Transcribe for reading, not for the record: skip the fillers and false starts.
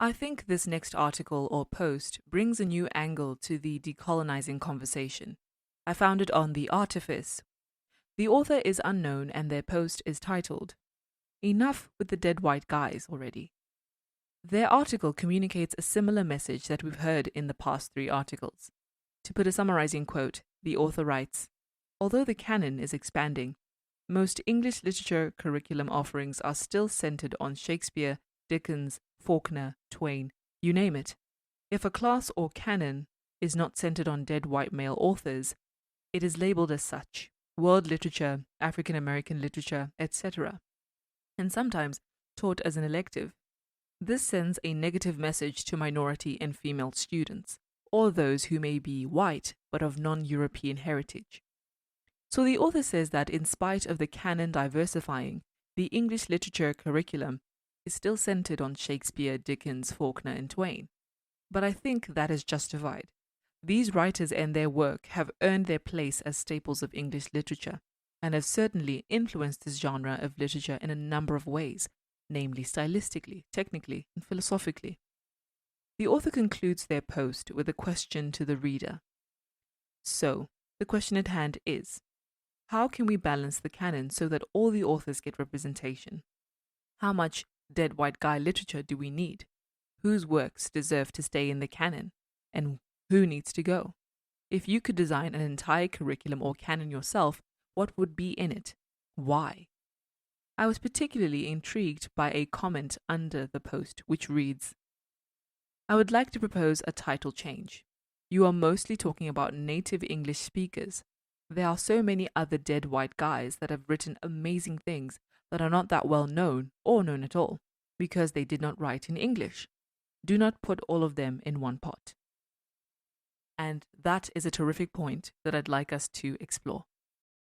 I think this next article or post brings a new angle to the decolonizing conversation. I found it on The Artifice. The author is unknown and their post is titled, "Enough with the Dead White Guys Already." Their article communicates a similar message that we've heard in the past three articles. To put a summarizing quote, the author writes, "Although the canon is expanding, most English literature curriculum offerings are still centered on Shakespeare, Dickens, Faulkner, Twain, you name it. If a class or canon is not centered on dead white male authors, it is labeled as such, world literature, African American literature, etc., and sometimes taught as an elective. This sends a negative message to minority and female students, or those who may be white but of non-European heritage." So the author says that in spite of the canon diversifying, the English literature curriculum is still centered on Shakespeare, Dickens, Faulkner, and Twain. But I think that is justified. These writers and their work have earned their place as staples of English literature, and have certainly influenced this genre of literature in a number of ways, namely stylistically, technically, and philosophically. The author concludes their post with a question to the reader. So, the question at hand is, how can we balance the canon so that all the authors get representation? How much dead white guy literature do we need? Whose works deserve to stay in the canon? And who needs to go? If you could design an entire curriculum or canon yourself, what would be in it? Why? I was particularly intrigued by a comment under the post which reads, "I would like to propose a title change. You are mostly talking about native English speakers. There are so many other dead white guys that have written amazing things that are not that well known or known at all, because they did not write in English. Do not put all of them in one pot." And that is a terrific point that I'd like us to explore.